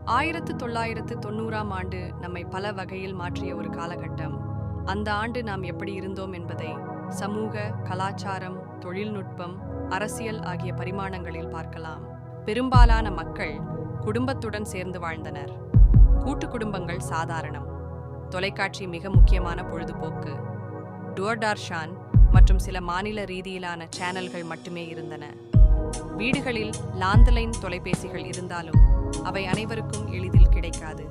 1990ஆம் ஆண்டு நம்மை பல வகையில் மாற்றிய ஒரு காலகட்டம். அந்த ஆண்டு நாம் எப்படி இருந்தோம் என்பதை சமூக, கலாச்சாரம், தொழில்நுட்பம், அரசியல் ஆகிய பரிமாணங்களில் பார்க்கலாம். பெரும்பாலான மக்கள் குடும்பத்துடன் சேர்ந்து வாழ்ந்தனர். கூட்டு குடும்பங்கள் சாதாரணம். தொலைக்காட்சி மிக முக்கியமான பொழுதுபோக்கு. டூர்டார்ஷன் மற்றும் சில மாநில ரீதியிலான சேனல்கள் மட்டுமே இருந்தன. வீடுகளில் லாந்தலைன் தொலைபேசிகள் இருந்தாலும் அவை அனைவருக்கும் எளிதில் கிடைக்காது.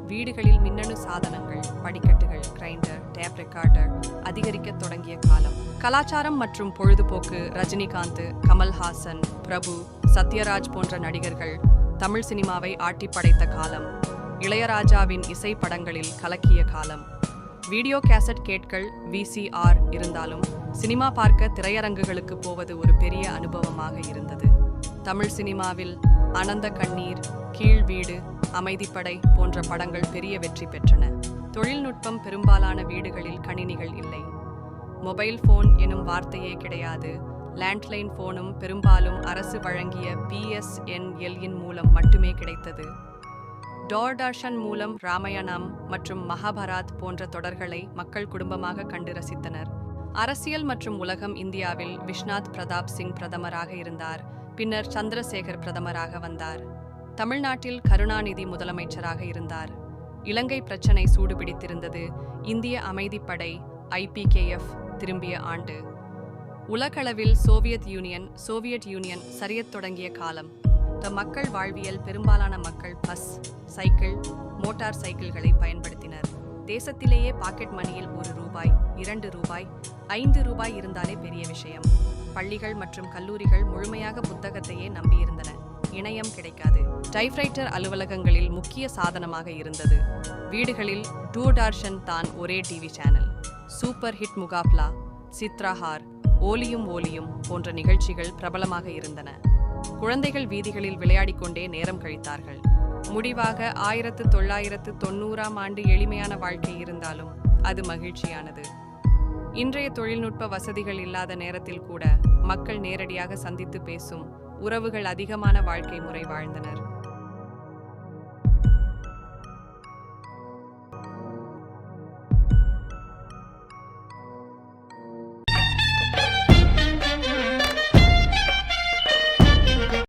வீடுகளில் மின்னணு சாதனங்கள், படிக்கட்டுகள், கிரைண்டர், டேப் ரெக்கார்டர் அதிகரிக்கத் தொடங்கிய காலம். கலாச்சாரம் மற்றும் பொழுதுபோக்கு. ரஜினிகாந்த், கமல்ஹாசன், பிரபு, சத்யராஜ் போன்ற நடிகர்கள் தமிழ் சினிமாவை ஆட்டி படைத்த காலம். இளையராஜாவின் இசை படங்களில் கலக்கிய காலம். வீடியோ கேசட் கேட்கள், VCR இருந்தாலும் சினிமா பார்க்க திரையரங்குகளுக்கு போவது ஒரு பெரிய அனுபவமாக இருந்தது. தமிழ் சினிமாவில் அனந்த கண்ணீர், கீழ் வீடு, அமைதிப்படை போன்ற படங்கள் பெரிய வெற்றி பெற்றன. தொழில்நுட்பம். பெரும்பாலான வீடுகளில் கணினிகள் இல்லை. மொபைல் போன் எனும் வார்த்தையே கிடையாது. லேண்ட்லைன் போனும் பெரும்பாலும் அரசு வழங்கிய BSNL மூலம் மட்டுமே கிடைத்தது. டூர்டார்ஷன் மூலம் ராமாயணம் மற்றும் மகாபாரத் போன்ற தொடர்களை மக்கள் குடும்பமாக கண்டு ரசித்தனர். அரசியல் மற்றும் உலகம். இந்தியாவில் விஸ்வநாத் பிரதாப் சிங் பிரதமராக இருந்தார். பின்னர் சந்திரசேகர் பிரதமராக வந்தார். தமிழ்நாட்டில் கருணாநிதி முதலமைச்சராக இருந்தார். இலங்கை பிரச்சினை சூடுபிடித்திருந்தது. இந்திய அமைதிப்படை IPKF திரும்பிய ஆண்டு. உலகளவில் சோவியத் யூனியன் சரியத் தொடங்கிய காலம். மக்கள் வாழ்வியல். பெரும்பாலான மக்கள் பஸ், சைக்கிள், மோட்டார் சைக்கிள்களை பயன்படுத்தினர். தேசத்திலேயே பாக்கெட் மணியில் ₹1, ₹2, ₹5 இருந்தாலே பெரிய விஷயம். பள்ளிகள் மற்றும் கல்லூரிகள் முழுமையாக புத்தகத்தையே நம்பியிருந்தன. இணையம் கிடைக்காது. டைப்ரைட்டர் அலுவலகங்களில் முக்கிய சாதனமாக இருந்தது. வீடுகளில் டூர்டார்ஷன் தான் ஒரே டிவி சேனல். சூப்பர் ஹிட் முகாப்லா, சித்ராஹார், ஓலியும் போன்ற நிகழ்ச்சிகள் பிரபலமாக இருந்தன. குழந்தைகள் வீதிகளில் விளையாடிக்கொண்டே நேரம் கழித்தார்கள். முடிவாக 1990ஆம் ஆண்டு எளிமையான வாழ்க்கை இருந்தாலும் அது மகிழ்ச்சியானது. இன்றைய தொழில்நுட்ப வசதிகள் இல்லாத நேரத்தில் கூட மக்கள் நேரடியாக சந்தித்து பேசும் உறவுகள் அதிகமான வாழ்க்கை முறை வாழ்ந்தனர்.